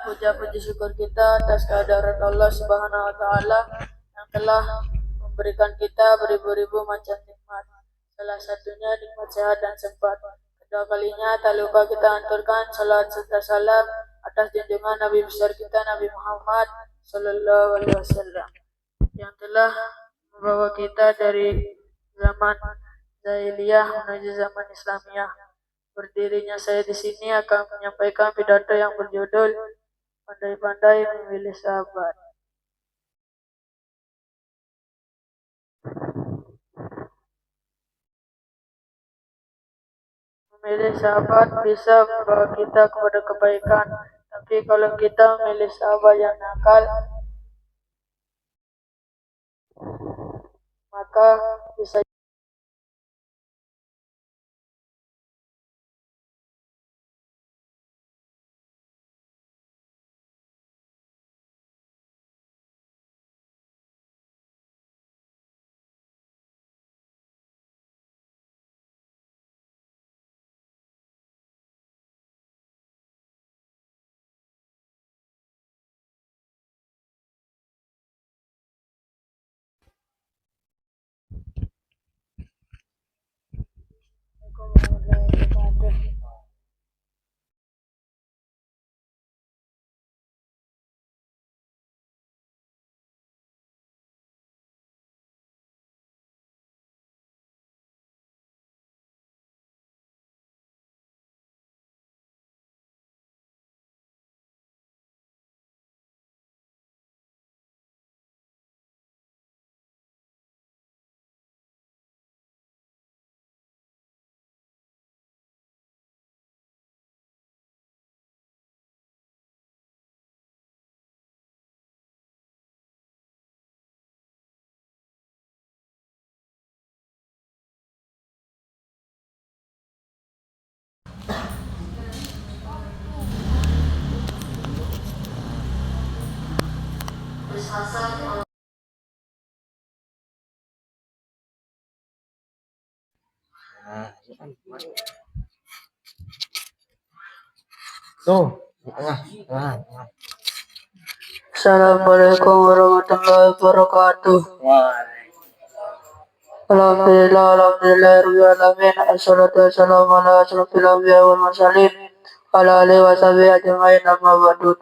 puja-puji syukur kita atas kehadiran Allah Subhanahu wa taala yang telah memberikan kita beribu-ribu macam nikmat. Salah satunya nikmat sehat dan sempat. Kedua kalinya tak lupa kita aturkan salat serta salam atas junjungan Nabi besar kita Nabi Muhammad sallallahu alaihi wasallam yang telah membawa kita dari zaman jahiliyah menuju zaman Islamiyah. Berdirinya saya di sini akan menyampaikan pidato yang berjudul Pandai-pandai memilih sahabat. Memilih sahabat bisa membawa kita kepada kebaikan, tapi kalau kita memilih sahabat yang nakal, maka bisa Assalamualaikum warahmatullahi wabarakatuh. Alhamdulillahirrahmanirrahim. Assalatu wassalamu ala asyrafil anbiya wal mursalin ala alihi wa sahbihi ajma'in amma ba'du.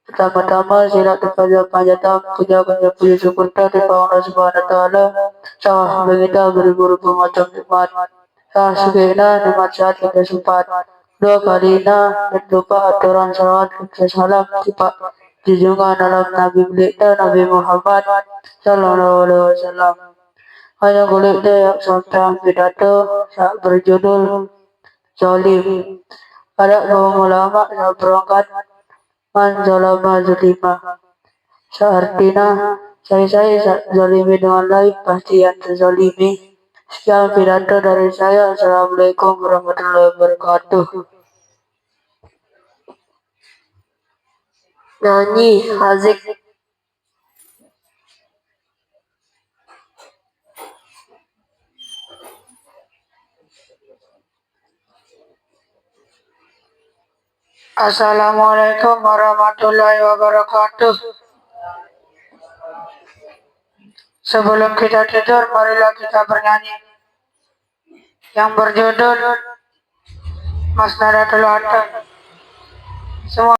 Pertama-tama sila panjatan puja puji syukur kita kepada Allah Subhanahu wa taala sama kita beribu-ribu macam nikmat. Sekena nikmat sehat kita sempat. Dua kalinya lupa aturan salawat kita salam kita junjungan dalam Nabi kita Nabi Muhammad sallallahu alaihi wasallam. Hanya boleh dia sampai pidato berjudul zalim. Ada kaum ulama yang berangkat man zalama zulima. Seartinya saya zalimi dengan lain pasti yang terzalimi. Sekian pidato dari saya. Assalamualaikum warahmatullahi wabarakatuh. Nyanyi Hazik. Assalamualaikum warahmatullahi wabarakatuh. Sebelum kita tidur, marilah kita bernyanyi yang berjudul Masnadatul Hatta. Semua.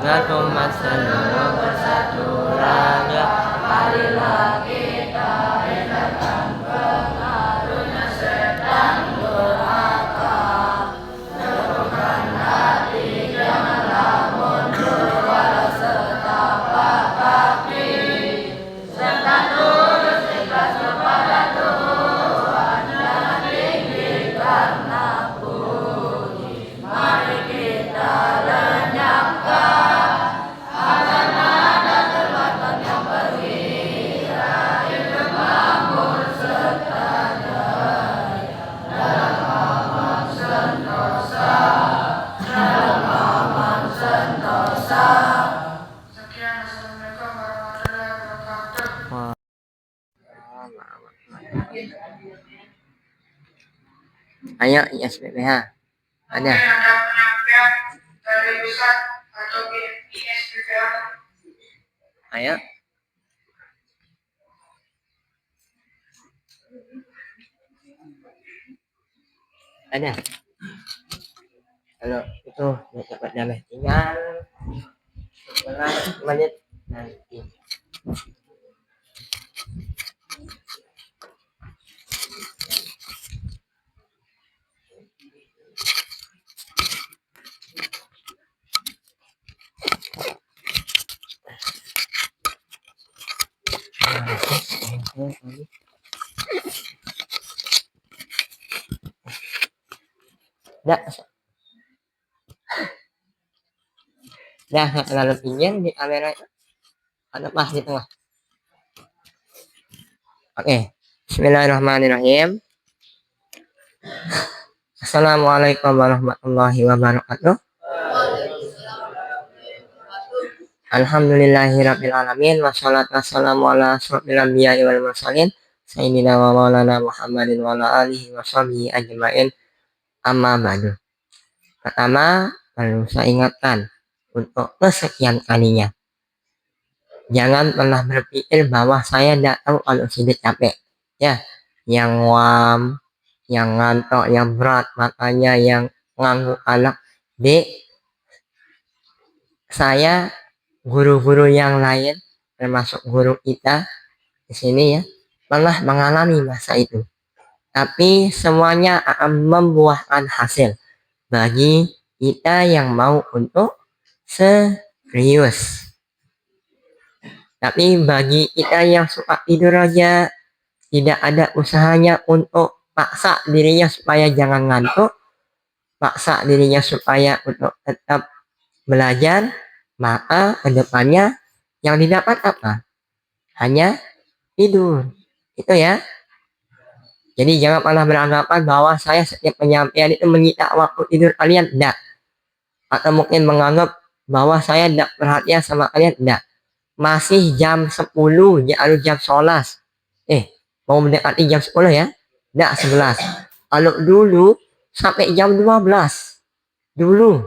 Agar umat seluruh bersatu raga, marilah kita hindarkan pengaruhnya setan durhaka. Teguhkan hati, janganlah mundur walau setan Ayo ISBPH. Ada. Ada penyampaian dari Ustaz atau ISBPH. Ayo. Ada. Kalau itu dapat damai tinggal 11 menit nanti. Dah. Dah lalu pinjam di kamera itu. Ada pas di tengah. Oke. Bismillahirrahmanirrahim. Assalamualaikum warahmatullahi wabarakatuh. Alhamdulillahirrabbilalamin. Wassalatu wassalamu ala asrofil anbiya'i wal mursalin sayyidina wa maulana Muhammadin wa ala alihi wa sahbihi ajma'in. Amma ba'du. Pertama, perlu saya ingatkan untuk kesekian kalinya, jangan pernah berpikir bahwa saya tidak tahu kalau sudah capek. Ya, yang wam, yang ngantuk, yang berat, makanya yang ngangguk anak. Saya, guru-guru yang lain, termasuk guru kita di sini ya, pernah mengalami masa itu. Tapi semuanya akan membuahkan hasil bagi kita yang mau untuk serius. Tapi bagi kita yang suka tidur aja, tidak ada usahanya untuk paksa dirinya supaya jangan ngantuk, paksa dirinya supaya untuk tetap belajar, maka kedepannya yang didapat apa? Hanya tidur. Itu ya. Jadi jangan pernah beranggapan bahwa saya setiap penyampaian itu menyita waktu tidur kalian, tidak. Atau mungkin menganggap bahwa saya tidak perhatian sama kalian, tidak. Masih jam 10, ya harus jam 11. Mau mendekati jam 10 ya? Tidak, 11. Kalau dulu sampai jam 12. Dulu.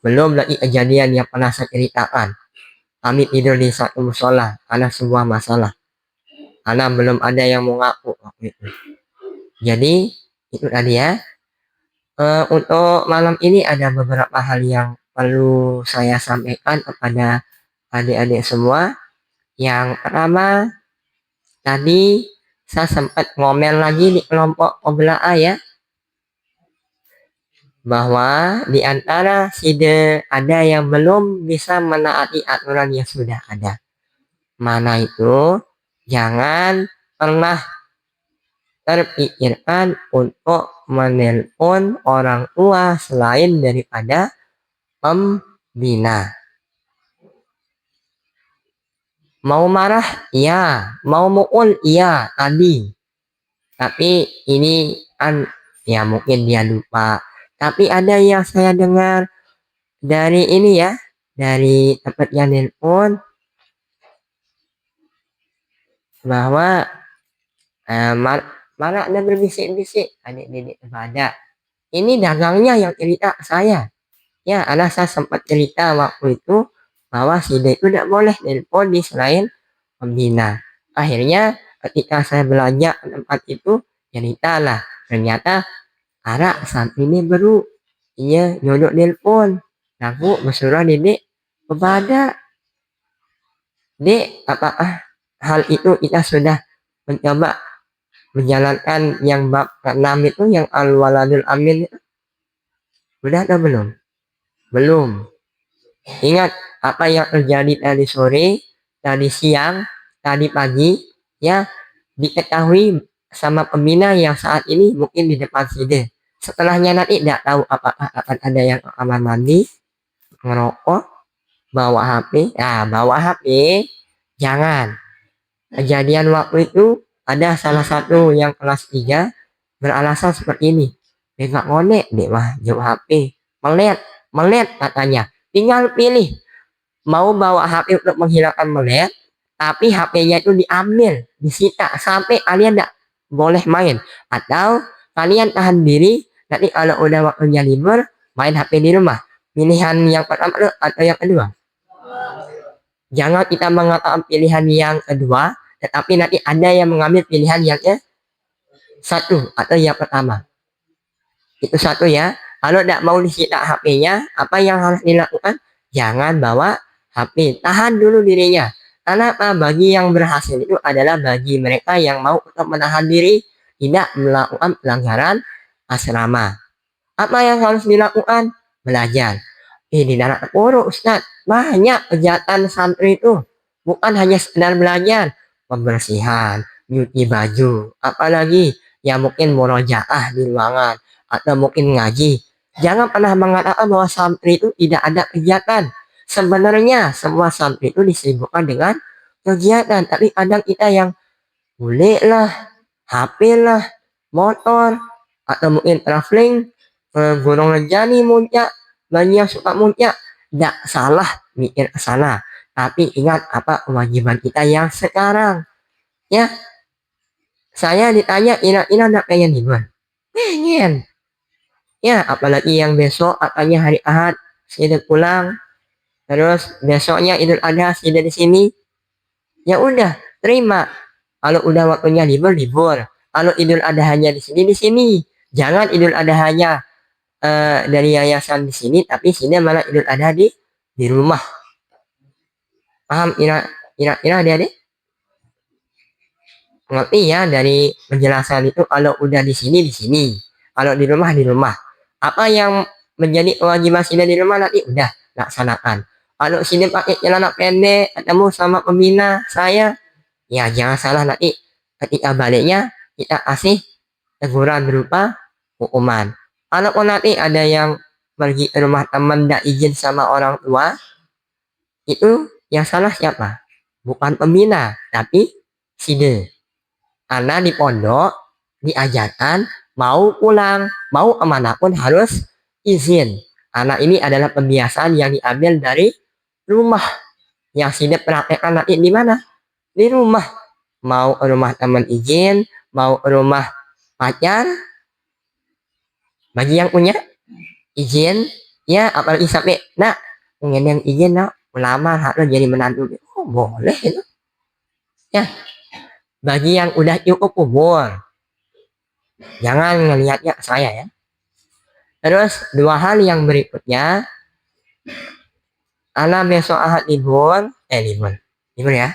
Belum lagi kejadian yang pernah saya ceritakan. Kami tidur di satu musola karena sebuah masalah. Karena belum ada yang mau ngaku waktu itu. Jadi itu tadi ya. Untuk malam ini ada beberapa hal yang perlu saya sampaikan kepada adik-adik semua. Yang pertama, tadi saya sempat ngomel lagi di kelompok Obla'a ya, bahwa di antara side ada yang belum bisa menaati aturan yang sudah ada. Mana itu? Jangan pernah terpikirkan untuk menelpon orang tua selain daripada pembina. Mau marah? Iya. Mau mukul? Iya tadi. Tapi ini kan ya mungkin dia lupa. Tapi ada yang saya dengar dari ini ya, dari tempat yang nelpon, bahwa malah ada berbisik-bisik adik-adik kepada. Ini dagangnya yang cerita saya. Ya, karena saya sempat cerita waktu itu bahwa si D itu tidak boleh nelpon di selain pembina. Akhirnya ketika saya belanja ke tempat itu, ceritalah. Ternyata Ara saat ini baru iya nyodok nelpon. Aku bersurah Dedek kepada Dek, apakah hal itu kita sudah mencoba menjalankan yang bab ke-6 itu, yang al-waladul amin itu? Sudah atau belum? Belum. Ingat apa yang terjadi tadi sore, tadi siang, tadi pagi, ya, diketahui sama pembina yang saat ini mungkin di depan sini. Setelahnya nanti tidak tahu apakah akan ada yang ke kamar mandi, ngerokok, bawa HP. Nah, bawa HP jangan. Kejadian waktu itu ada salah satu yang kelas 3 beralasan seperti ini. Dia nggak ngonek, dia mah jauh HP. Melet katanya. Tinggal pilih mau bawa HP untuk menghilangkan melet, tapi HP-nya itu diambil, disita sampai kalian boleh main. Atau kalian tahan diri, nanti kalau udah waktunya libur, main HP di rumah. Pilihan yang pertama atau yang kedua? Jangan kita mengatakan pilihan yang kedua, tetapi nanti ada yang mengambil pilihan yang satu atau yang pertama. Itu satu ya. Kalau tidak mau disita HP-nya, apa yang harus dilakukan? Jangan bawa HP. Tahan dulu dirinya. Karena apa? Bagi yang berhasil itu adalah bagi mereka yang mau untuk menahan diri, tidak melakukan pelanggaran asrama. Apa yang harus dilakukan? Belajar. Di dalam pondok Ustaz, banyak kegiatan santri itu. Bukan hanya sekedar belajar, pembersihan, nyuci baju, apalagi yang mungkin murojaah di ruangan, atau mungkin ngaji. Jangan pernah mengatakan bahwa santri itu tidak ada kegiatan. Sebenarnya semua santri itu disibukkan dengan kegiatan, tapi kadang kita yang boleh lah, HP lah, motor, atau mungkin traveling ke Gunung Rinjani muncak, bagi yang suka muncak, tidak salah mikir ke sana. Tapi ingat apa kewajiban kita yang sekarang. Ya, saya ditanya Ina nak pengen libur. Pengen. Ya, apalagi yang besok katanya hari Ahad, saya pulang. Terus besoknya Idul Adha sudah di sini. Ya udah, terima. Kalau udah waktunya libur, libur. Kalau Idul Adhanya di sini, di sini. Jangan Idul Adhanya dari yayasan di sini, tapi sini malah Idul Adha di rumah. Paham Ira adik-adik? Ngerti ya dari penjelasan itu, kalau udah di sini di sini. Kalau di rumah di rumah. Apa yang menjadi kewajiban sini di rumah nanti udah laksanakan. Kalau sini pakai celana pendek, ketemu sama pembina saya, ya jangan salah nanti ketika baliknya kita kasih teguran berupa hukuman. Kalaupun nanti ada yang pergi ke rumah teman tidak izin sama orang tua, itu yang salah siapa? Bukan pembina, tapi side. Karena di pondok diajarkan mau pulang, mau kemana pun harus izin. Karena ini adalah pembiasaan yang diambil dari rumah. Yang side praktekkan nanti di mana? Di rumah. Mau ke rumah teman izin, mau ke rumah pacar, bagi yang punya izin, ya apalagi sampai nak pengen yang izin nak melamar harus jadi menantu, oh boleh itu ya. Bagi yang udah cukup umur, jangan ngelihatnya saya ya. Terus dua hal yang berikutnya, anak besok Ahad libur ya.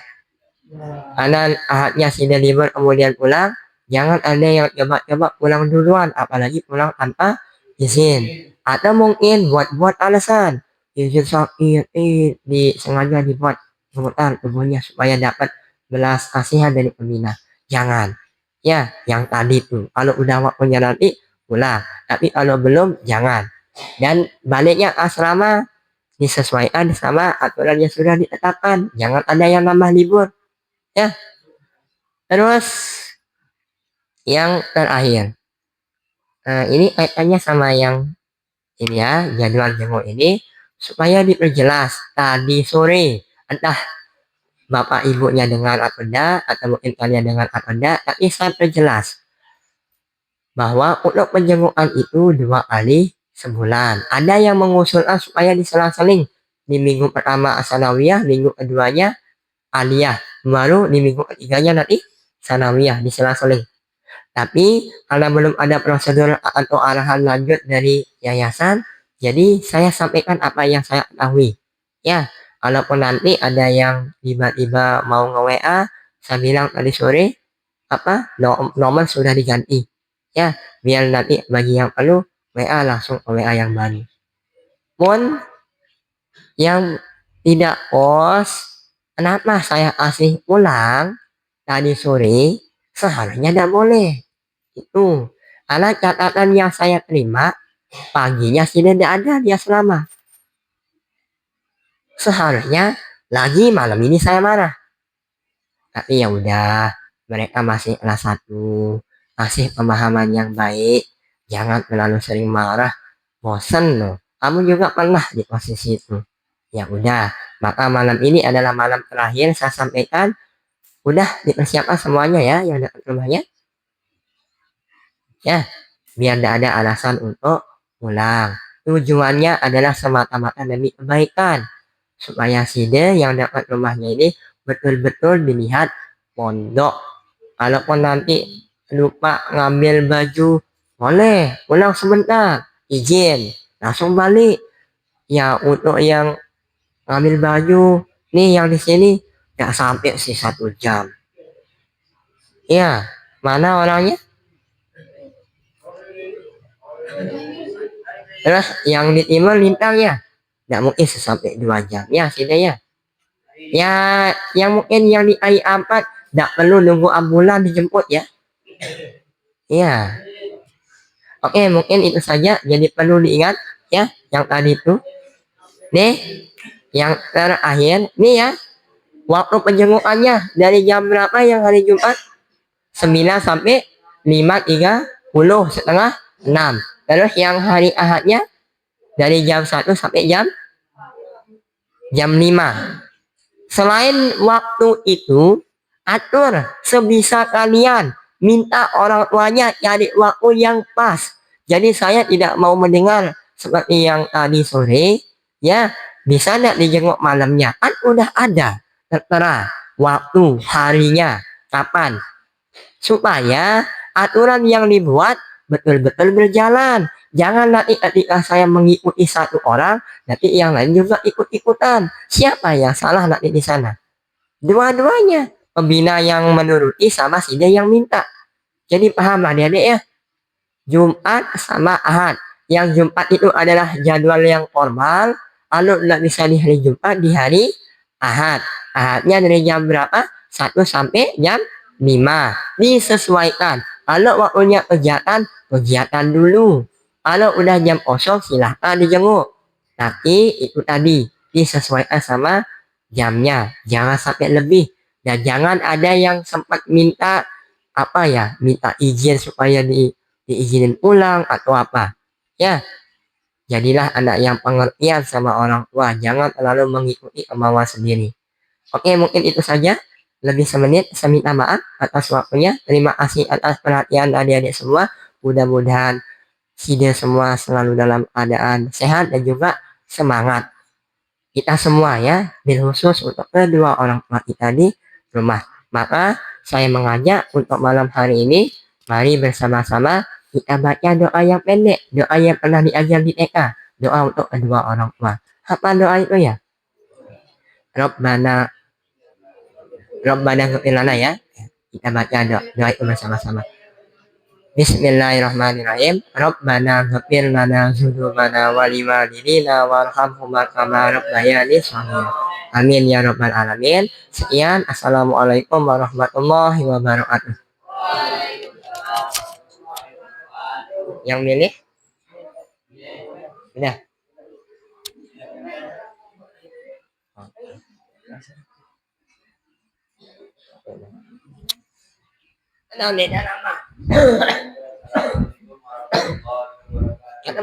Anak Ahadnya sudah libur kemudian pulang, jangan ada yang coba-coba pulang duluan, apalagi pulang tanpa izin. Atau mungkin buat alasan izin sakit, sengaja dibuat sebentar tubuhnya supaya dapat belas kasihan dari pembina. Jangan. Ya, yang tadi tuh. Kalau udah waktunya nanti pulang. Tapi kalau belum, jangan. Dan baliknya asrama disesuaikan sama aturan yang sudah ditetapkan. Jangan ada yang nambah libur. Ya. Terus yang terakhir. Ini kaitannya sama yang ini ya, jadwal jenguk ini supaya diperjelas tadi sore, entah bapak ibunya dengar atau enggak, atau mungkin kalian dengar atau enggak, tapi saya perjelas bahwa untuk penjengukan itu 2 kali sebulan. Ada yang mengusulkan supaya diselang-seling, di minggu pertama sanawiyah, minggu keduanya aliyah, baru di minggu ketiganya nanti sanawiyah, diselang-seling. Tapi karena belum ada prosedur atau arahan lanjut dari yayasan, jadi saya sampaikan apa yang saya ketahui. Ya, kalaupun nanti ada yang tiba-tiba mau nge-WA, saya bilang tadi sore apa nomor sudah diganti. Ya, biar nanti bagi yang perlu WA langsung ke WA yang baru. Pun yang tidak pos, kenapa saya kasih pulang tadi sore, seharusnya tidak boleh. Itu karena catatan yang saya terima paginya tidak ada dia selama. Seharusnya lagi malam ini saya marah. Tapi ya udah, mereka masih kelas 1, kasih pemahaman yang baik. Jangan terlalu sering marah, bosen loh. Kamu juga pernah di posisi itu. Ya udah, maka malam ini adalah malam terakhir saya sampaikan. Udah dipersiapkan semuanya ya yang dekat rumahnya. Ya, biar tidak ada alasan untuk pulang. Tujuannya adalah semata-mata demi kebaikan. Supaya si D yang dapat rumahnya ini betul-betul dilihat pondok. Kalaupun nanti lupa ngambil baju, boleh pulang sebentar, izin, langsung balik. Ya untuk yang ngambil baju, nih yang di sini nggak sampai sih 1 jam. Ya, mana orangnya? Terus yang di timur lintangnya, nggak mungkin sampai 2 jam. Ya, sini ya. Ya, yang mungkin yang di I4 nggak perlu nunggu ambulan dijemput ya. Iya. Oke, mungkin itu saja. Jadi perlu diingat ya yang tadi itu. Nih, yang terakhir nih ya. Waktu penjengukannya dari jam berapa yang hari Jumat? 9 sampai 5.30 setengah 6. Terus yang hari Ahadnya dari jam 1 sampai jam 5. Selain waktu itu, atur sebisa kalian, minta orang tuanya cari waktu yang pas. Jadi saya tidak mau mendengar seperti yang tadi sore, ya bisa tidak dijenguk malamnya, kan udah ada tertera waktu harinya kapan, supaya aturan yang dibuat betul-betul berjalan. Jangan nanti ketika saya mengikuti satu orang, nanti yang lain juga ikut-ikutan. Siapa yang salah nanti di sana? Dua-duanya. Pembina yang menuruti sama si dia yang minta. Jadi paham adik-adik ya. Jumat sama Ahad. Yang Jumat itu adalah jadwal yang formal. Lalu tidak bisa di hari Jumat, di hari Ahad. Ahadnya dari jam berapa? 1 sampai jam 5. Disesuaikan. Kalau waktunya kegiatan dulu. Kalau udah jam kosong silahkan dijenguk. Tapi itu tadi disesuaikan sama jamnya. Jangan sampai lebih. Dan jangan ada yang sempat minta minta izin supaya diizinin pulang atau apa. Ya, jadilah anak yang pengertian sama orang tua. Jangan terlalu mengikuti kemauan sendiri. Oke, mungkin itu saja. Lebih semenit, saya minta maaf atas waktunya. Terima kasih atas perhatian adik-adik semua. Mudah-mudahan sida semua selalu dalam keadaan sehat dan juga semangat. Kita semua ya, khusus untuk kedua orang tua kita di rumah. Maka saya mengajak untuk malam hari ini, mari bersama-sama kita baca doa yang pendek, doa yang pernah diajar di TK, doa untuk kedua orang tua. Apa doa itu ya? Rabbana ghfir lana ya. Kita baca doa itu bersama-sama. Bismillahirrahmanirrahim. Rabbana ghfir lana dzunubana wa liwalidina warhamhuma kama rabbayani shaghira. Amin ya rabbal alamin. Sekian, assalamualaikum warahmatullahi wabarakatuh. Yang milih? Udah. Kata